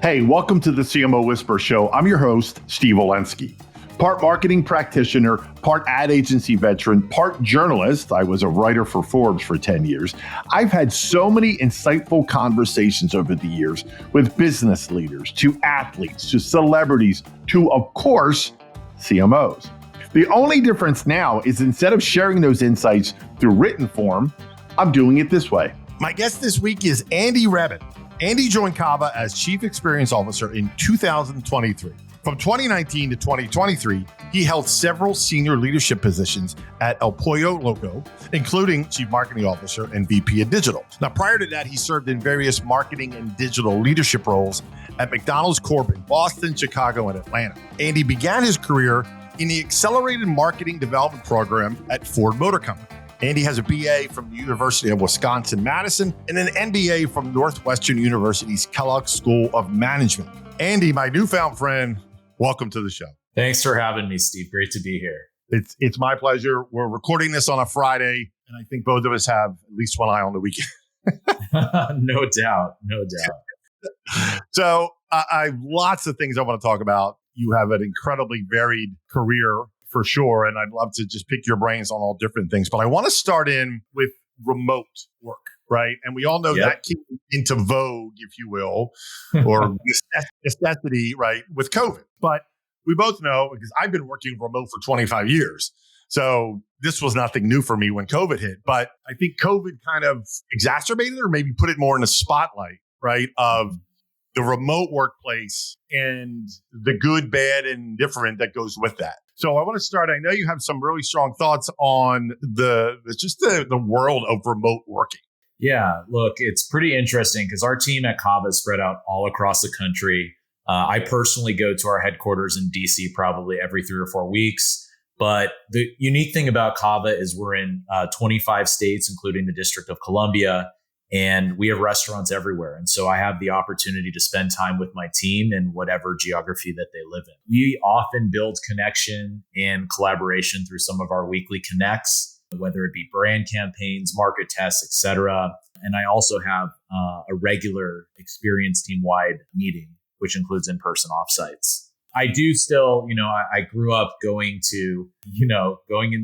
Hey, welcome to the CMO Whisper Show. I'm your host, Steve Olensky. Part marketing practitioner, part ad agency veteran, part journalist. I was a writer for Forbes for 10 years. I've had so many insightful conversations over the years with business leaders, to athletes, to celebrities, to, of course, CMOs. The only difference now is instead of sharing those insights through written form, I'm doing it this way. My guest this week is Andy Rebhun. Andy joined Cava as Chief Experience Officer in 2023. From 2019 to 2023, he held several senior leadership positions at Pollo Loco, including Chief Marketing Officer and VP of Digital. Now, prior to that, he served in various marketing and digital leadership roles at McDonald's Corp in Boston, Chicago, and Atlanta. Andy began his career in the Accelerated Marketing Development Program at Ford Motor Company. Andy has a BA from the University of Wisconsin-Madison and an MBA from Northwestern University's Kellogg School of Management. Andy, my newfound friend, welcome to the show. Thanks for having me, Steve. Great to be here. It's my pleasure. We're recording this on a Friday, and I think both of us have at least one eye on the weekend. No doubt. So I have lots of things I want to talk about. You have an incredibly varied career, for sure. And I'd love to just pick your brains on all different things. But I want to start in with remote work, right? And we all know that came into vogue, if you will, or necessity, right, with COVID. But we both know, because I've been working remote for 25 years. So this was nothing new for me when COVID hit. But I think COVID kind of exacerbated or maybe put it more in the spotlight, right, of the remote workplace and the good, bad, and different that goes with that. So I want to start. I know you have some really strong thoughts on the world of remote working. Yeah, look, it's pretty interesting because our team at Cava is spread out all across the country. I personally go to our headquarters in DC probably every 3 or 4 weeks. But the unique thing about Cava is we're in 25 states, including the District of Columbia. And we have restaurants everywhere. And so I have the opportunity to spend time with my team in whatever geography that they live in. We often build connection and collaboration through some of our weekly connects, whether it be brand campaigns, market tests, et cetera. And I also have a regular experience team-wide meeting, which includes in-person offsites. I do still, I grew up going into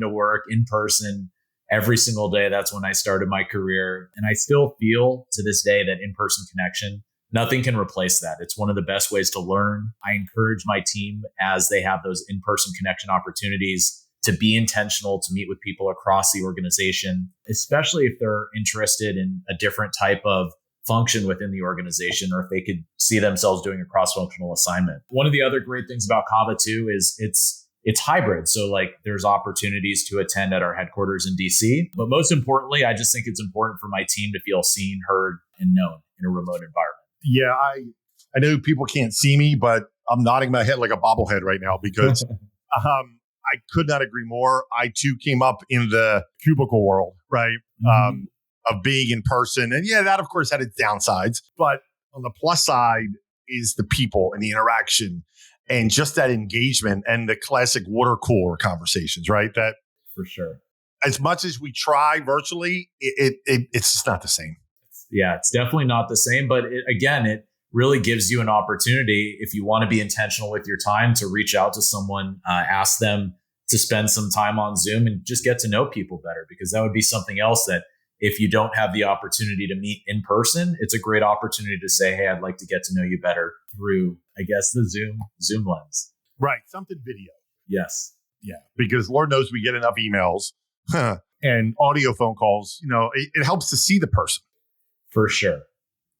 work in person every single day. That's when I started my career. And I still feel to this day that in-person connection, nothing can replace that. It's one of the best ways to learn. I encourage my team as they have those in-person connection opportunities to be intentional, to meet with people across the organization, especially if they're interested in a different type of function within the organization, or if they could see themselves doing a cross-functional assignment. One of the other great things about Cava too is it's hybrid. So there's opportunities to attend at our headquarters in DC. But most importantly, I just think it's important for my team to feel seen, heard, and known in a remote environment. Yeah, I know people can't see me, but I'm nodding my head like a bobblehead right now because I could not agree more. I too came up in the cubicle world, right? Mm-hmm. Of being in person. And yeah, that of course had its downsides. But on the plus side is the people and the interaction and just that engagement and the classic water cooler conversations, right? That for sure. As much as we try virtually, it's just not the same. Yeah, it's definitely not the same. But it really gives you an opportunity, if you want to be intentional with your time, to reach out to someone, ask them to spend some time on Zoom and just get to know people better, because that would be something else that if you don't have the opportunity to meet in person, it's a great opportunity to say, hey, I'd like to get to know you better through, I guess, the Zoom lens. Right. Something video. Yes. Yeah. Because Lord knows we get enough emails and audio phone calls. It helps to see the person. For sure.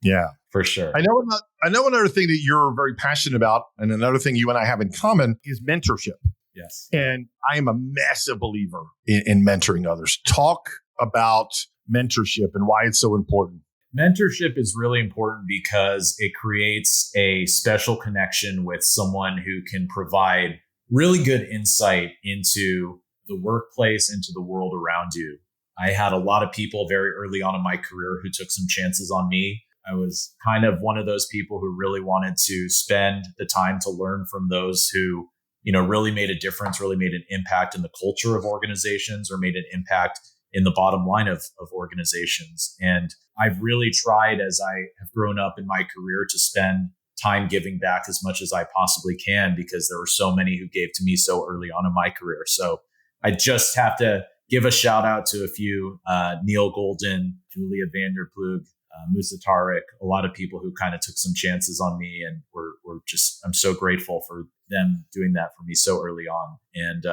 Yeah. For sure. I know another thing that you're very passionate about, and another thing you and I have in common, is mentorship. Yes. And I am a massive believer in mentoring others. Talk about mentorship and why it's so important. Mentorship is really important because it creates a special connection with someone who can provide really good insight into the workplace, into the world around you. I had a lot of people very early on in my career who took some chances on me. I was kind of one of those people who really wanted to spend the time to learn from those who, really made a difference, really made an impact in the culture of organizations, or made an impact in the bottom line of organizations. And I've really tried, as I have grown up in my career, to spend time giving back as much as I possibly can because there were so many who gave to me so early on in my career. So I just have to give a shout out to a few, Neil Golden, Julia Vanderplug, Musa Tariq, a lot of people who kind of took some chances on me, and I'm so grateful for them doing that for me so early on. And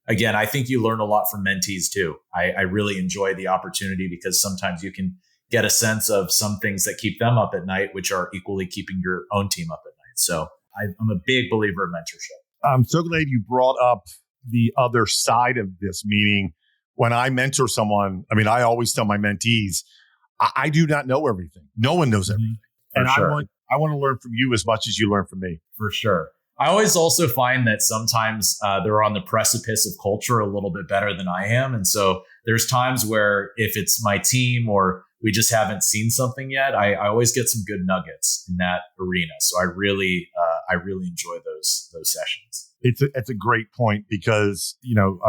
again, I think you learn a lot from mentees too. I really enjoy the opportunity because sometimes you can get a sense of some things that keep them up at night, which are equally keeping your own team up at night. So I'm a big believer in mentorship. I'm so glad you brought up the other side of this, meaning when I mentor someone, I mean, I always tell my mentees, I do not know everything. No one knows everything. And sure. I want to learn from you as much as you learn from me. For sure. I always also find that sometimes they're on the precipice of culture a little bit better than I am. And so there's times where if it's my team or we just haven't seen something yet, I always get some good nuggets in that arena. So I really enjoy those sessions. It's a great point because,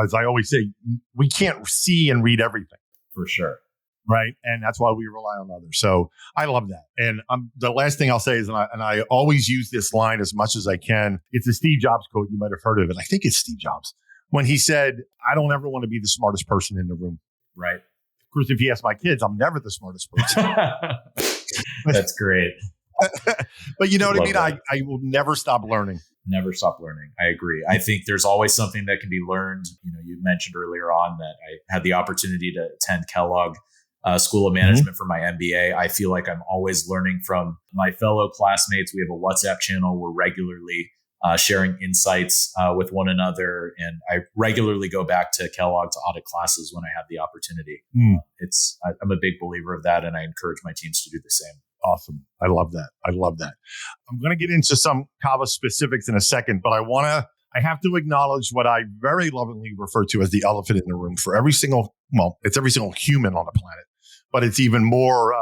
as I always say, we can't see and read everything. For sure. Right. And that's why we rely on others. So I love that. And the last thing I'll say is, and I always use this line as much as I can. It's a Steve Jobs quote. You might have heard of it. I think it's Steve Jobs when he said, I don't ever want to be the smartest person in the room. Right. Of course, if you ask my kids, I'm never the smartest person. That's great. But you know what I mean? I will never stop learning. Never stop learning. I agree. I think there's always something that can be learned. You mentioned earlier on that I had the opportunity to attend Kellogg School of Management for my MBA. I feel like I'm always learning from my fellow classmates. We have a WhatsApp channel. We're regularly sharing insights with one another. And I regularly go back to Kellogg to audit classes when I have the opportunity. I'm a big believer of that. And I encourage my teams to do the same. Awesome. I love that. I'm going to get into some Cava specifics in a second, but I have to acknowledge what I very lovingly refer to as the elephant in the room for every single human on the planet. But it's even more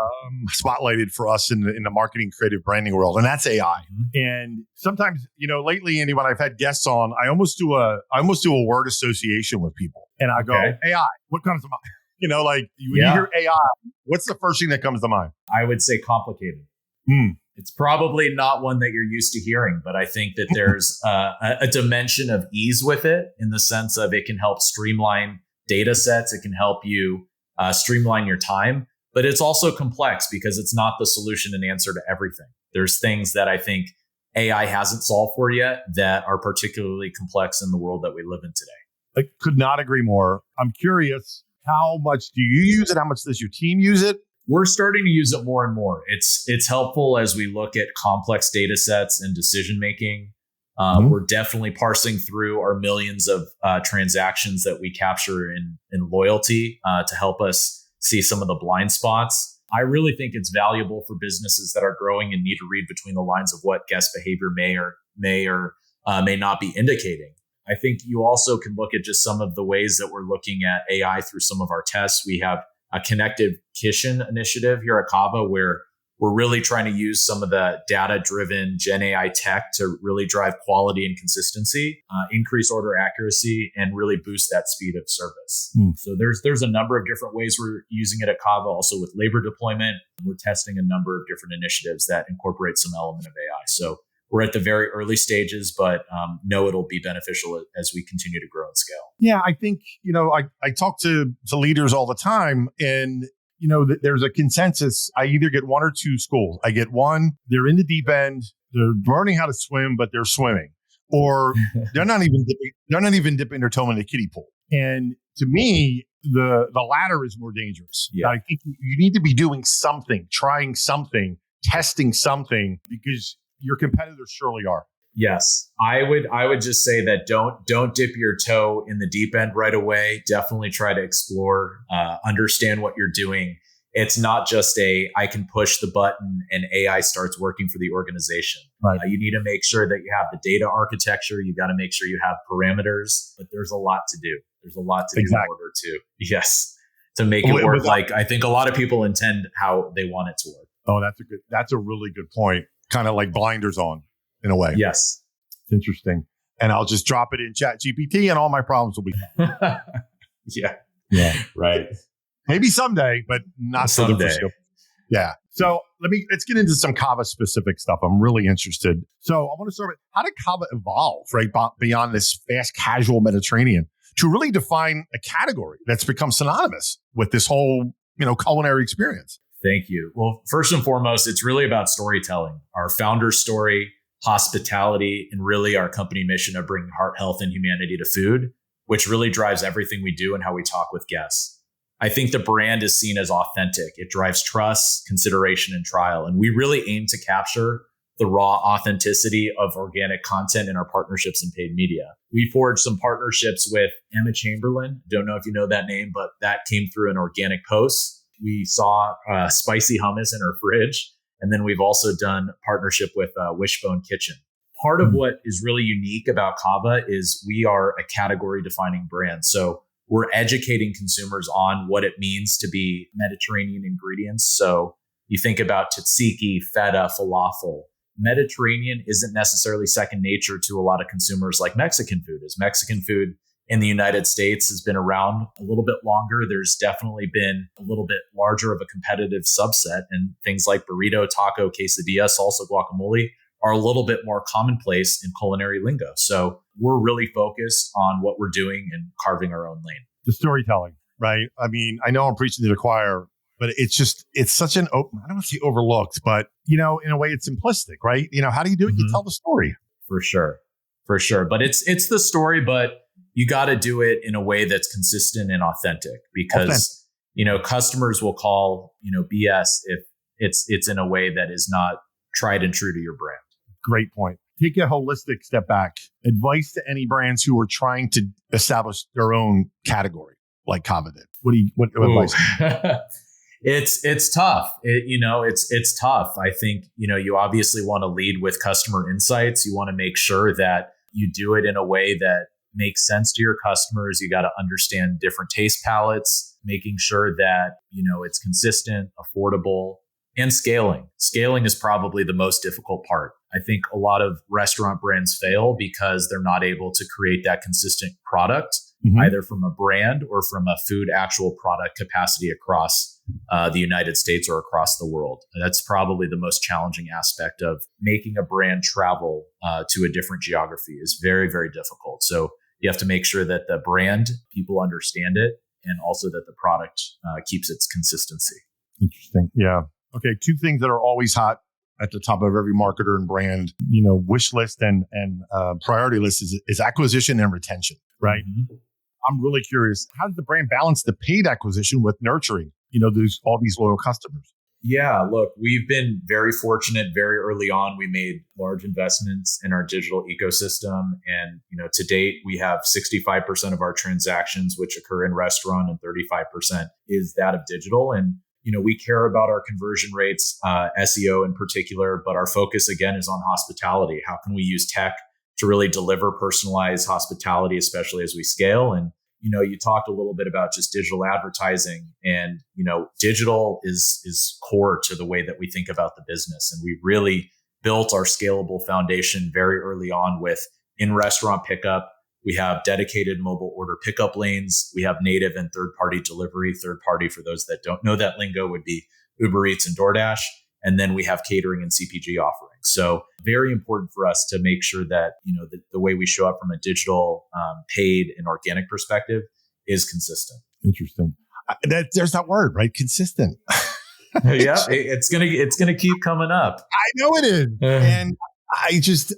spotlighted for us in the marketing, creative branding world, and that's AI. And sometimes, lately, Andy, when I've had guests on, I almost do a word association with people, and I go, AI. What comes to mind? When you hear AI, what's the first thing that comes to mind? I would say complicated. It's probably not one that you're used to hearing, but I think that there's a dimension of ease with it in the sense of it can help streamline data sets. It can help you streamline your time, but it's also complex because it's not the solution and answer to everything. There's things that I think AI hasn't solved for yet that are particularly complex in the world that we live in today. I could not agree more. I'm curious, how much do you use it? How much does your team use it? We're starting to use it more and more. It's helpful as we look at complex data sets and decision making. We're definitely parsing through our millions of transactions that we capture in loyalty to help us see some of the blind spots. I really think it's valuable for businesses that are growing and need to read between the lines of what guest behavior may or may not be indicating. I think you also can look at just some of the ways that we're looking at AI through some of our tests. We have a connected kitchen initiative here at Cava where we're really trying to use some of the data-driven Gen AI tech to really drive quality and consistency, increase order accuracy, and really boost that speed of service. So there's a number of different ways we're using it at Cava. Also with labor deployment, we're testing a number of different initiatives that incorporate some element of AI. So we're at the very early stages, but know it'll be beneficial as we continue to grow and scale. Yeah, I think, I talk to leaders all the time, and there's a consensus. I either get one or two schools. I get one, they're in the deep end, they're learning how to swim, but they're swimming, or they're not even dipping their toe in the kiddie pool. And to me, the latter is more dangerous. Yeah. I think you need to be doing something, trying something, testing something, because your competitors surely are. Yes, I would just say that don't dip your toe in the deep end right away. Definitely try to explore, understand what you're doing. It's not just I can push the button and AI starts working for the organization. Right. You need to make sure that you have the data architecture. You got to make sure you have parameters, but there's a lot to do. There's a lot to do in order to make it work. Like I think a lot of people intend how they want it to work. Oh, that's a really good point. Kind of like blinders on. In a way. Yes. It's interesting. And I'll just drop it in ChatGPT and all my problems will be Yeah. Right. Maybe someday, but not someday. Yeah. So let's get into some Cava specific stuff. I'm really interested. So I want to start with, how did Cava evolve, right, beyond this fast casual Mediterranean to really define a category that's become synonymous with this whole, culinary experience? Thank you. Well, first and foremost, it's really about storytelling. Our founder's story, hospitality, and really our company mission of bringing heart, health, and humanity to food, which really drives everything we do and how we talk with guests. I think the brand is seen as authentic. It drives trust, consideration, and trial. And we really aim to capture the raw authenticity of organic content in our partnerships and paid media. We forged some partnerships with Emma Chamberlain. Don't know if you know that name, but that came through an organic post. We saw spicy hummus in her fridge. And then we've also done a partnership with Wishbone Kitchen. Part of what is really unique about Cava is we are a category defining brand. So we're educating consumers on what it means to be Mediterranean ingredients. So you think about tzatziki, feta, falafel. Mediterranean isn't necessarily second nature to a lot of consumers like Mexican food is. Mexican food in the United States has been around a little bit longer. There's definitely been a little bit larger of a competitive subset, and things like burrito, taco, quesadilla, salsa, guacamole are a little bit more commonplace in culinary lingo. So we're really focused on what we're doing and carving our own lane. The storytelling, right? I mean, I know I'm preaching to the choir, but it's such I don't want to say overlooked, but, in a way it's simplistic, right? How do you do it? You tell the story. For sure. But it's the story, but you got to do it in a way that's consistent and authentic because, customers will call, BS if it's in a way that is not tried and true to your brand. Great point. Take a holistic step back. Advice to any brands who are trying to establish their own category like Cava did. What advice? It's tough. It's tough. I think, you obviously want to lead with customer insights. You want to make sure that you do it in a way that makes sense to your customers. You got to understand different taste palettes, making sure that, it's consistent, affordable, and scaling. Scaling is probably the most difficult part. I think a lot of restaurant brands fail because they're not able to create that consistent product, either from a brand or from a food actual product capacity across the United States or across the world. That's probably the most challenging aspect of making a brand travel to a different geography is very, very difficult. So you have to make sure that the brand, people understand it, and also that the product keeps its consistency. Interesting. Yeah. Okay. Two things that are always hot at the top of every marketer and brand, wish list and priority list is acquisition and retention, right? Mm-hmm. I'm really curious. How does the brand balance the paid acquisition with nurturing, all these loyal customers? Yeah, look, we've been very fortunate. Very early on, we made large investments in our digital ecosystem. And, to date, we have 65% of our transactions, which occur in restaurant, and 35% is that of digital. And, we care about our conversion rates, SEO in particular, but our focus again is on hospitality. How can we use tech to really deliver personalized hospitality, especially as we scale? And, you talked a little bit about just digital advertising, and, digital is core to the way that we think about the business. And we really built our scalable foundation very early on with in-restaurant pickup. We have dedicated mobile order pickup lanes. We have native and third-party delivery. Third-party, for those that don't know that lingo, would be Uber Eats and DoorDash. And then we have catering and CPG offerings. So very important for us to make sure that, the way we show up from a digital, paid and organic perspective is consistent. Interesting. There's that word, right? Consistent. Yeah, it's gonna keep coming up. I know it is. And I just...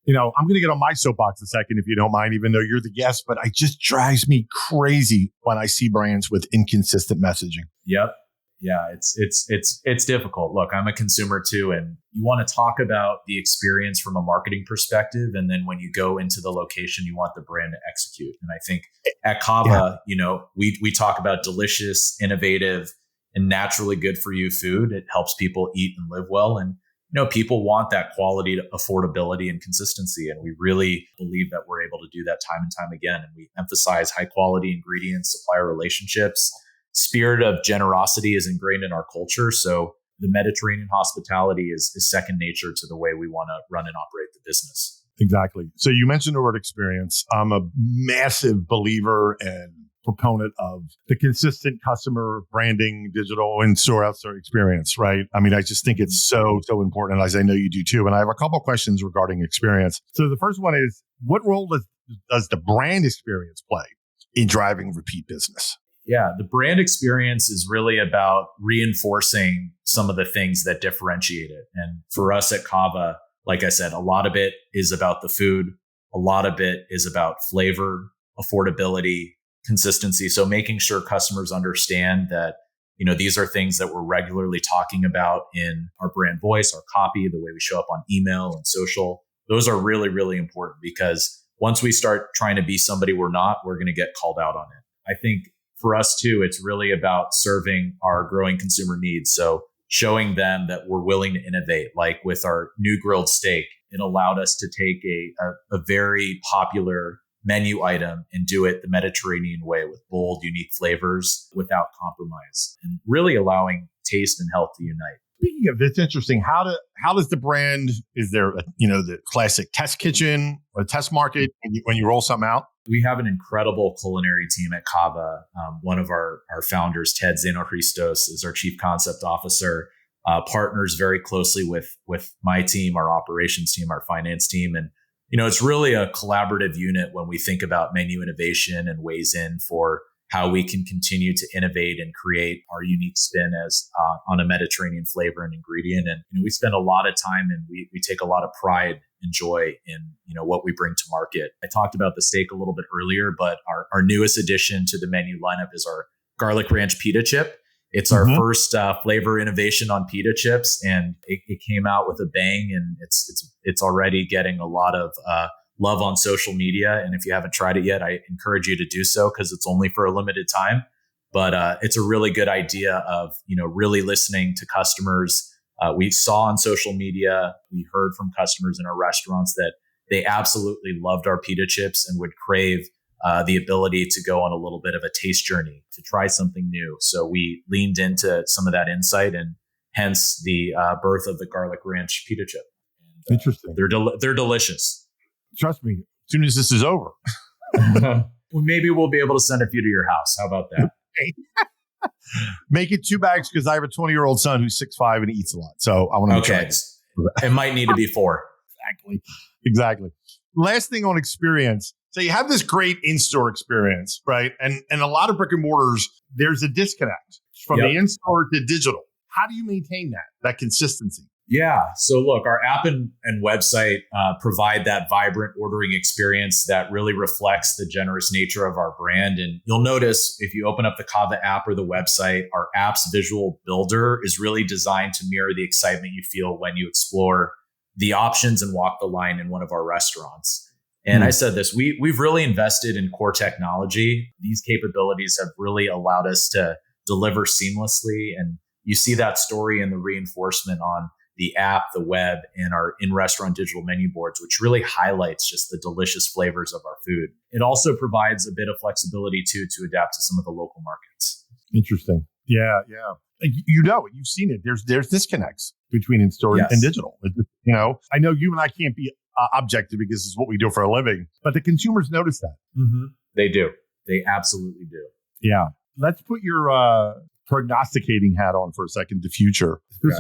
I'm going to get on my soapbox a second, if you don't mind, even though you're the guest, but it just drives me crazy when I see brands with inconsistent messaging. Yep. Yeah, it's difficult. Look, I'm a consumer too, and you want to talk about the experience from a marketing perspective, and then when you go into the location, you want the brand to execute. And I think at Cava, we talk about delicious, innovative, and naturally good for you food. It helps people eat and live well, and people want that quality, affordability, and consistency. And we really believe that we're able to do that time and time again. And we emphasize high quality ingredients, supplier relationships. Spirit of generosity is ingrained in our culture. So the Mediterranean hospitality is second nature to the way we want to run and operate the business. Exactly. So you mentioned the word experience. I'm a massive believer and proponent of the consistent customer branding, digital and store outside experience, right? I mean, I just think it's so important, as I know you do too. And I have a couple of questions regarding experience. So the first one is, what role does the brand experience play in driving repeat business? Yeah, the brand experience is really about reinforcing some of the things that differentiate it. And for us at Cava, like I said, a lot of it is about the food. A lot of it is about flavor, affordability, consistency. So making sure customers understand that, these are things that we're regularly talking about in our brand voice, our copy, the way we show up on email and social. Those are really, really important, because once we start trying to be somebody we're not, we're going to get called out on it. I think for us too, it's really about serving our growing consumer needs. So showing them that we're willing to innovate, like with our new grilled steak. It allowed us to take a very popular menu item and do it the Mediterranean way, with bold, unique flavors without compromise, and really allowing taste and health to unite. Speaking of this, interesting. How does the brand? Is there the classic test kitchen or test market when you roll something out? We have an incredible culinary team at Cava. One of our founders, Ted Zanohristos, is our chief concept officer. Partners very closely with my team, our operations team, our finance team, and it's really a collaborative unit when we think about menu innovation and ways in for how we can continue to innovate and create our unique spin as on a Mediterranean flavor and ingredient. And we spend a lot of time, and we take a lot of pride and joy in what we bring to market. I talked about the steak a little bit earlier, but our newest addition to the menu lineup is our garlic ranch pita chip. It's our first flavor innovation on pita chips, and it came out with a bang, and it's already getting a lot of love on social media. And if you haven't tried it yet, I encourage you to do so, because it's only for a limited time. But it's a really good idea of really listening to customers. We saw on social media, we heard from customers in our restaurants that they absolutely loved our pita chips and would crave the ability to go on a little bit of a taste journey, to try something new. So we leaned into some of that insight, and hence the birth of the garlic ranch pita chip. Interesting. They're delicious. Trust me, as soon as this is over. Well, maybe we'll be able to send a few to your house. How about that? Make it 2 bags, because I have a 20-year-old son who's 6'5" and eats a lot. So I want to try. It might need to be 4. Exactly. Last thing on experience. So you have this great in-store experience, right? And a lot of brick and mortars, there's a disconnect from the in-store to digital. How do you maintain that consistency? Yeah. So look, our app and website provide that vibrant ordering experience that really reflects the generous nature of our brand. And you'll notice if you open up the Cava app or the website, our app's visual builder is really designed to mirror the excitement you feel when you explore the options and walk the line in one of our restaurants. And I said this, we've really invested in core technology. These capabilities have really allowed us to deliver seamlessly. And you see that story in the reinforcement on the app, the web, and our in-restaurant digital menu boards, which really highlights just the delicious flavors of our food. It also provides a bit of flexibility too, to adapt to some of the local markets. Interesting. Yeah. You've seen it. There's disconnects between in-store and digital. I know you and I can't be objective, because it's what we do for a living, but the consumers notice that. They do. They absolutely do. Yeah. Let's put your prognosticating hat on for a second, the future,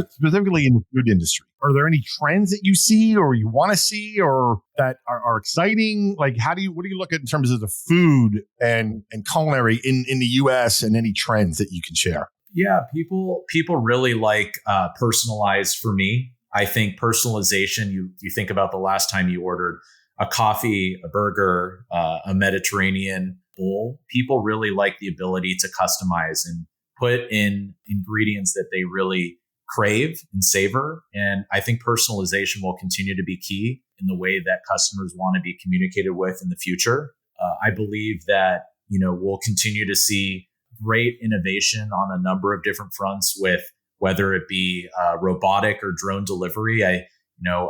specifically in the food industry. Are there any trends that you see or you want to see or that are exciting? Like, what do you look at in terms of the food and culinary in the US, and any trends that you can share? Yeah, people really like personalized. For me, I think personalization, you think about the last time you ordered a coffee, a burger, a Mediterranean bowl. People really like the ability to customize and put in ingredients that they really crave and savor. And I think personalization will continue to be key in the way that customers want to be communicated with in the future. I believe that, we'll continue to see great innovation on a number of different fronts, with whether it be robotic or drone delivery. I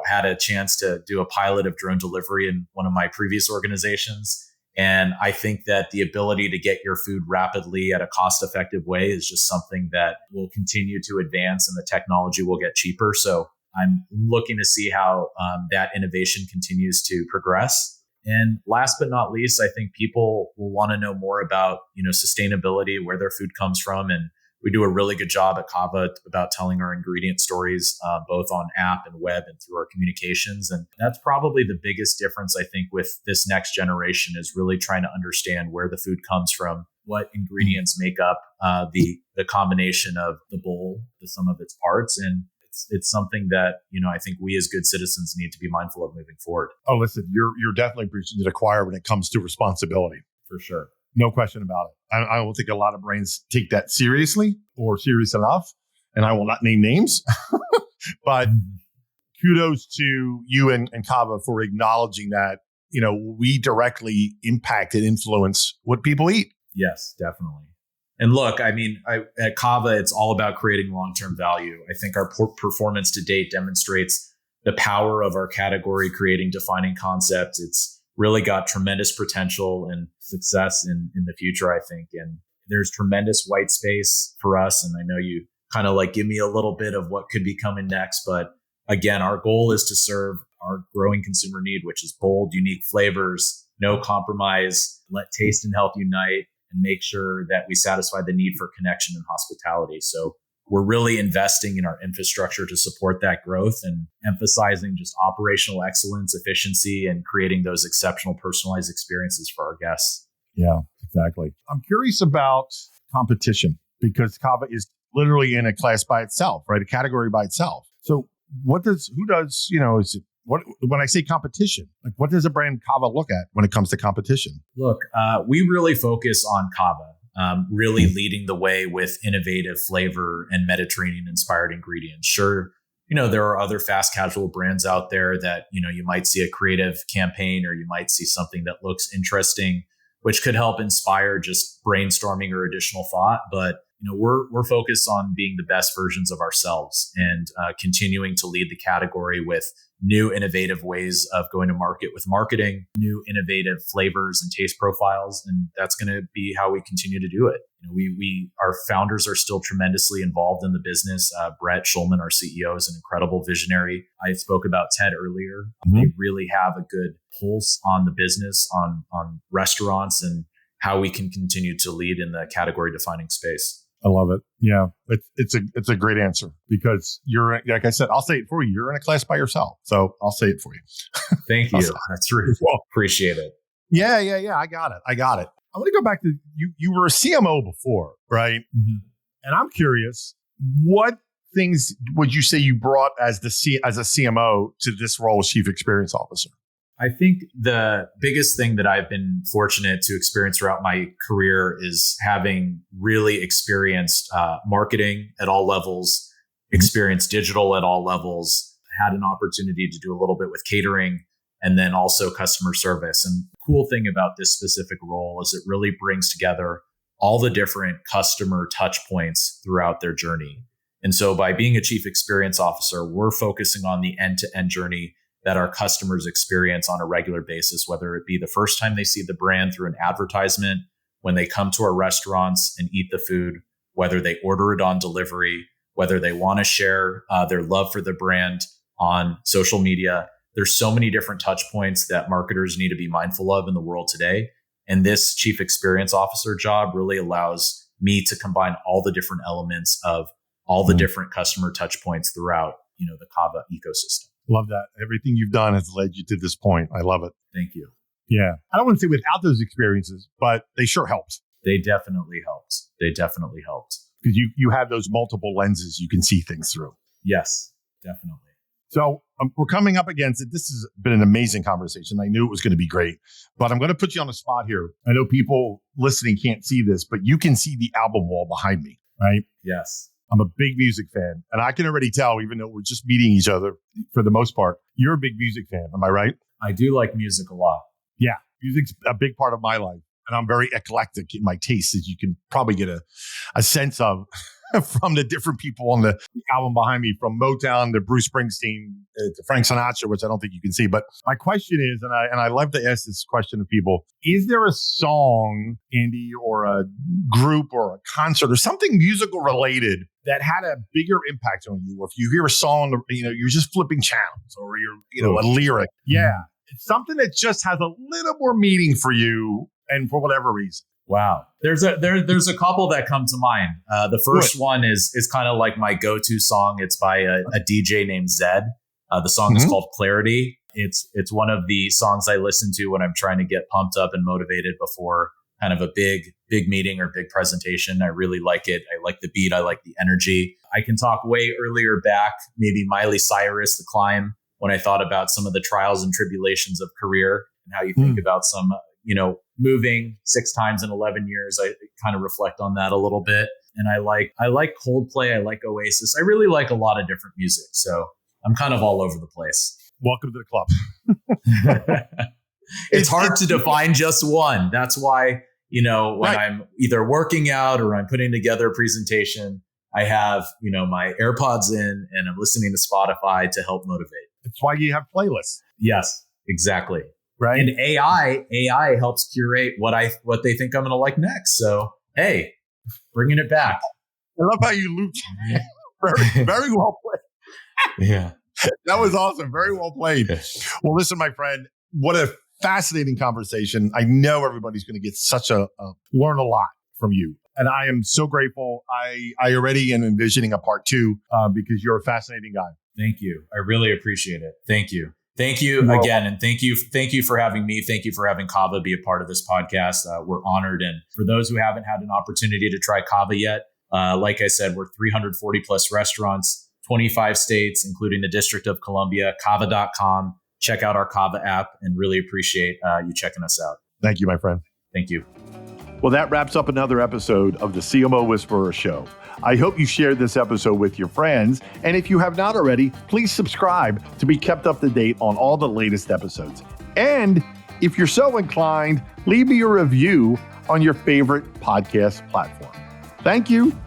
had a chance to do a pilot of drone delivery in one of my previous organizations. And I think that the ability to get your food rapidly at a cost-effective way is just something that will continue to advance, and the technology will get cheaper. So I'm looking to see how that innovation continues to progress. And last but not least, I think people will want to know more about, sustainability, where their food comes from. And we do a really good job at Cava about telling our ingredient stories, both on app and web and through our communications. And that's probably the biggest difference, I think, with this next generation is really trying to understand where the food comes from, what ingredients make up the combination of the bowl, the sum of its parts. And it's something that, I think we as good citizens need to be mindful of moving forward. Oh, listen, you're definitely preaching to the choir when it comes to responsibility. For sure. No question about it. I don't think a lot of brands take that seriously or serious enough. And I will not name names, but kudos to you and Cava for acknowledging that, we directly impact and influence what people eat. Yes, definitely. And look, at Cava, it's all about creating long-term value. I think our performance to date demonstrates the power of our category, creating defining concepts. It's really got tremendous potential and success in the future, I think. And there's tremendous white space for us. And I know you kind of give me a little bit of what could be coming next. But again, our goal is to serve our growing consumer need, which is bold, unique flavors, no compromise, let taste and health unite, and make sure that we satisfy the need for connection and hospitality. So we're really investing in our infrastructure to support that growth and emphasizing just operational excellence, efficiency, and creating those exceptional personalized experiences for our guests. Yeah, exactly. I'm curious about competition because Cava is literally in a class by itself, right? A category by itself. So when I say competition, what does a brand Cava look at when it comes to competition? Look, we really focus on Cava, really leading the way with innovative flavor and Mediterranean inspired ingredients. Sure, there are other fast casual brands out there that, you might see a creative campaign or you might see something that looks interesting, which could help inspire just brainstorming or additional thought. But we're focused on being the best versions of ourselves and continuing to lead the category with new innovative ways of going to market with marketing, new innovative flavors and taste profiles. And that's going to be how we continue to do it. Our founders are still tremendously involved in the business. Brett Schulman, our CEO, is an incredible visionary. I spoke about Ted earlier. Mm-hmm. They really have a good pulse on the business, on restaurants, and how we can continue to lead in the category defining space. I love it. Yeah, it's a great answer because you're, like I said, I'll say it for you. You're in a class by yourself. So I'll say it for you. Thank you. That's really well. Appreciate it. Yeah. I got it. I want to go back to you. You were a CMO before, right? Mm-hmm. And I'm curious, what things would you say you brought as a CMO to this role as Chief Experience Officer? I think the biggest thing that I've been fortunate to experience throughout my career is having really experienced marketing at all levels, experienced digital at all levels, had an opportunity to do a little bit with catering, and then also customer service. And the cool thing about this specific role is it really brings together all the different customer touch points throughout their journey. And so by being a Chief Experience Officer, we're focusing on the end-to-end journey that our customers experience on a regular basis, whether it be the first time they see the brand through an advertisement, when they come to our restaurants and eat the food, whether they order it on delivery, whether they want to share their love for the brand on social media. There's so many different touch points that marketers need to be mindful of in the world today. And this Chief Experience Officer job really allows me to combine all the different elements of all the different customer touch points throughout, the Cava ecosystem. Love that. Everything you've done has led you to this point. I love it. Thank you. Yeah. I don't want to say without those experiences, but they sure helped. They definitely helped. Because you have those multiple lenses you can see things through. Yes, definitely. So we're coming up against it. This has been an amazing conversation. I knew it was going to be great, but I'm going to put you on the spot here. I know people listening can't see this, but you can see the album wall behind me, right? Yes. I'm a big music fan, and I can already tell, even though we're just meeting each other for the most part, you're a big music fan. Am I right? I do like music a lot. Yeah. Music's a big part of my life, and I'm very eclectic in my tastes, as you can probably get a sense of from the different people on the album behind me, from Motown to Bruce Springsteen to Frank Sinatra, which I don't think you can see. But my question is, and I love to ask this question to people, is there a song, Andy, or a group or a concert or something musical related that had a bigger impact on you? Or if you hear a song, you're just flipping channels, or you're, a lyric. Yeah. It's something that just has a little more meaning for you, and for whatever reason. Wow. There's a couple that come to mind. The first one is kind of like my go-to song. It's by a DJ named Zed. The song is called Clarity. It's one of the songs I listen to when I'm trying to get pumped up and motivated before kind of a big meeting or big presentation. I really like it. I like the beat. I like the energy. I can talk way earlier back, maybe Miley Cyrus, The Climb, when I thought about some of the trials and tribulations of career and how you think about some, moving 6 times in 11 years. I kind of reflect on that a little bit. And I like Coldplay. I like Oasis. I really like a lot of different music. So I'm kind of all over the place. Welcome to the club. It's hard to define just one. That's why, when I'm either working out or I'm putting together a presentation, I have, my AirPods in and I'm listening to Spotify to help motivate. That's why you have playlists. Yes, exactly. Right. And AI helps curate what they think I'm going to like next. So, hey, bringing it back. I love how you looped. Very, very well played. Yeah. That was awesome. Very well played. Well, listen, my friend, what a fascinating conversation. I know everybody's going to get learn a lot from you. And I am so grateful. I already am envisioning a part 2 because you're a fascinating guy. Thank you. I really appreciate it. Thank you. Thank you again. And thank you for having me. Thank you for having Cava be a part of this podcast. We're honored. And for those who haven't had an opportunity to try Cava yet, like I said, we're 340 plus restaurants, 25 states, including the District of Columbia, cava.com. Check out our Cava app and really appreciate you checking us out. Thank you, my friend. Thank you. Well, that wraps up another episode of the CMO Whisperer Show. I hope you shared this episode with your friends. And if you have not already, please subscribe to be kept up to date on all the latest episodes. And if you're so inclined, leave me a review on your favorite podcast platform. Thank you.